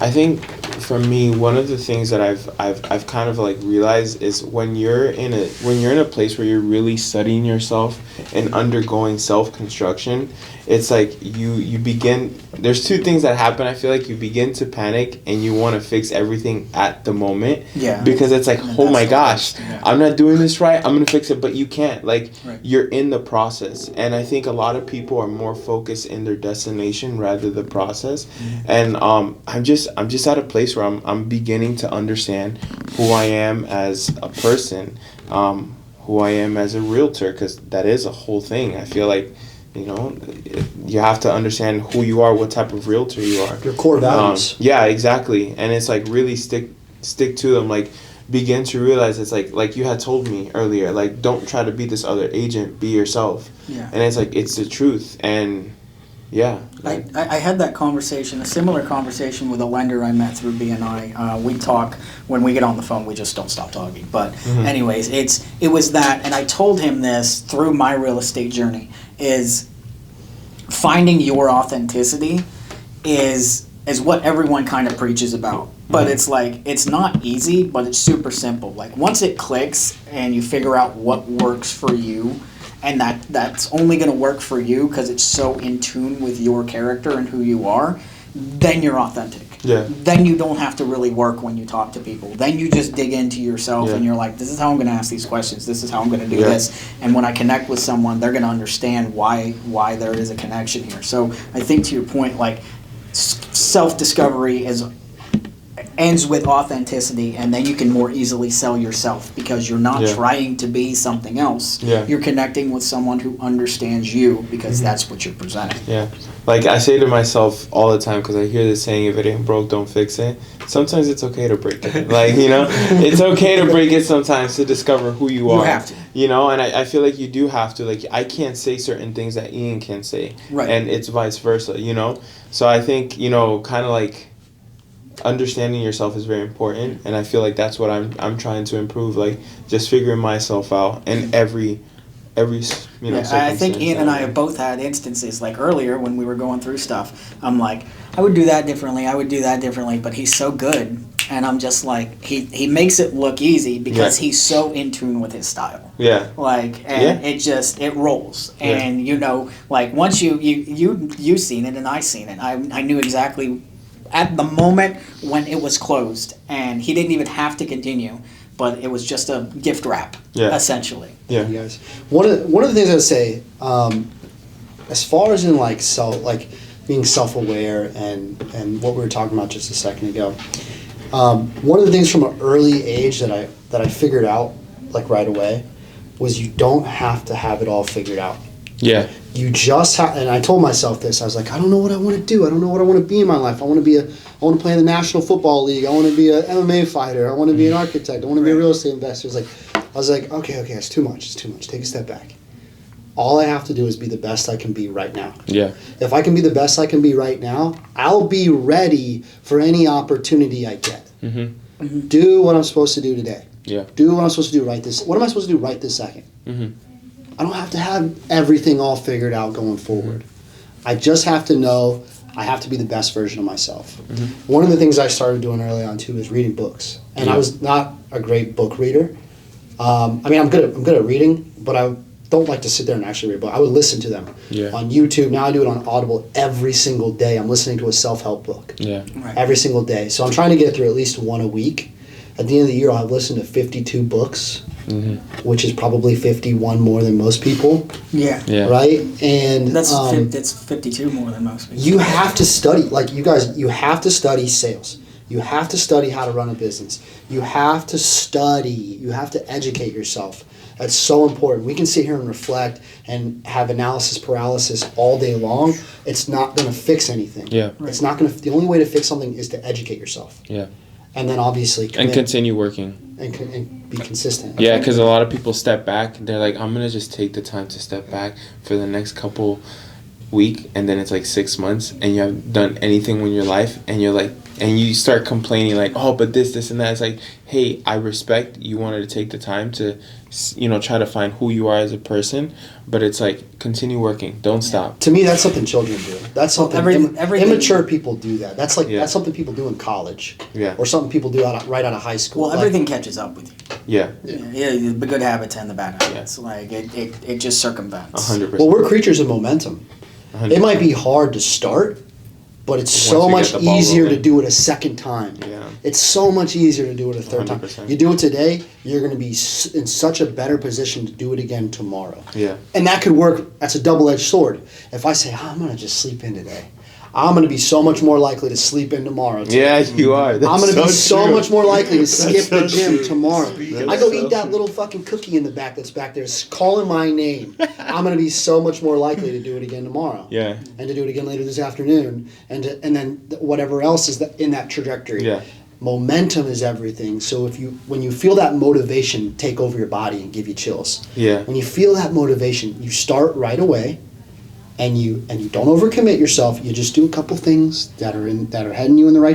I think for me, one of the things that I've kind of like realized is when you're in a place where you're really studying yourself and undergoing self-construction, it's like you begin, there's two things that happen. I feel like you begin to panic and you want to fix everything at the moment. Yeah. Because it's like, oh my gosh, yeah. I'm not doing this right. I'm going to fix it, but you can't. Like, Right. You're in the process. And I think a lot of people are more focused in their destination rather the process. Mm-hmm. And I'm just at a place where I'm beginning to understand who I am as a person, who I am as a realtor, because that is a whole thing. I feel like, you have to understand who you are, what type of realtor you are. Your core values. Yeah, exactly. And it's like really stick to them. Like, begin to realize it's like you had told me earlier, like, don't try to be this other agent, be yourself. Yeah. And it's like, it's the truth. And yeah. Like, I had that conversation, a similar conversation with a lender I met through BNI. We talk, when we get on the phone, we just don't stop talking. But anyways, it was that, and I told him this through my real estate journey, is finding your authenticity is what everyone kind of preaches about. But it's like, it's not easy, but it's super simple. Like, once it clicks and you figure out what works for you, and that's only going to work for you because it's so in tune with your character and who you are, then you're authentic. Yeah. Then you don't have to really work when you talk to people. Then you just dig into yourself and you're like, this is how I'm going to ask these questions. This is how I'm going to do this. And when I connect with someone, they're going to understand why there is a connection here. So I think, to your point, like, self-discovery ends with authenticity, and then you can more easily sell yourself because you're not trying to be something else. Yeah. You're connecting with someone who understands you because that's what you're presenting. Yeah. Like, I say to myself all the time, because I hear this saying, if it ain't broke, don't fix it. Sometimes it's okay to break it. Like, it's okay to break it sometimes to discover who you are. You have to. And I feel like you do have to. Like, I can't say certain things that Ian can say. Right. And it's vice versa, So I think, kind of like, understanding yourself is very important, and I feel like that's what I'm trying to improve, like, just figuring myself out in every I think Ian and I have both had instances, like earlier when we were going through stuff, I'm like, I would do that differently, but he's so good, and I'm just like, he makes it look easy because he's so in tune with his style. Yeah. Like, and it rolls. And like, once you seen it and I seen it, I knew exactly at the moment when it was closed, and he didn't even have to continue, but it was just a gift wrap, essentially. Yeah. You guys. One of the things I would say, as far as in like being self-aware and what we were talking about just a second ago, one of the things from an early age that I figured out, like, right away, was you don't have to have it all figured out. Yeah. You just have, and I told myself this. I was like, I don't know what I want to do. I don't know what I want to be in my life. I want to play in the National Football League. I want to be an MMA fighter. I want to be an architect. I want to be a real estate investor. I was like, okay, it's too much. It's too much. Take a step back. All I have to do is be the best I can be right now. Yeah. If I can be the best I can be right now, I'll be ready for any opportunity I get. Mm-hmm. Mm-hmm. Do what I'm supposed to do today. Yeah. Do what I'm supposed to do what am I supposed to do right this second? Mm-hmm. I don't have to have everything all figured out going forward. I just have to know I have to be the best version of myself. Mm-hmm. One of the things I started doing early on too is reading books, and I was not a great book reader. I'm good at reading, but I don't like to sit there and actually read books. I would listen to them on YouTube. Now I do it on Audible every single day. I'm listening to a self-help book every single day. So I'm trying to get through at least one a week. At the end of the year, I'll have listened to 52 books, which is probably 51 more than most people. Yeah. Right? And that's 52 more than most people. You have to study, like, you guys, you have to study sales. You have to study how to run a business. You have to study. You have to educate yourself. That's so important. We can sit here and reflect and have analysis paralysis all day long. It's not going to fix anything. Yeah. It's not going to. The only way to fix something is to educate yourself. Yeah. And then obviously commit. And continue working. And be consistent. Yeah, because a lot of people step back. They're like, I'm going to just take the time to step back for the next couple week, and then it's like 6 months, and you haven't done anything in your life, and you're like, and you start complaining like, oh, but this and that. It's like, hey, I respect you wanted to take the time to, try to find who you are as a person, but it's like, continue working, don't stop. To me, that's something children do. That's something everything- immature people do. That's like Yeah. that's something people do in college, Yeah. or something people do right out of high school. Well, Like, everything catches up with you. Yeah, Yeah, the good habits and the bad habits. Like it just circumvents. 100%. well, we're creatures of momentum. 100%. It might be hard to start, but it's Once so we much get the ball easier to rolling. do it a second time. Yeah. It's so much easier to do it a third time. 100%. You do it today, you're going to be in such a better position to do it again tomorrow. Yeah. And that could work. That's a double-edged sword. If I say, I'm going to just sleep in today, I'm going to be so much more likely to sleep in tomorrow. Yeah, you are. I'm going to be so much more likely to skip the so gym true. tomorrow. That's I go so eat that true. little fucking cookie in the back that's back there calling my name. I'm going to be so much more likely to do it again tomorrow. Yeah. And to do it again later this afternoon. And then whatever else is in that trajectory. Yeah. Momentum is everything. So when you feel that motivation take over your body and give you chills. Yeah. When you feel that motivation, you start right away. And you don't overcommit yourself. You just do a couple things that are heading you in the right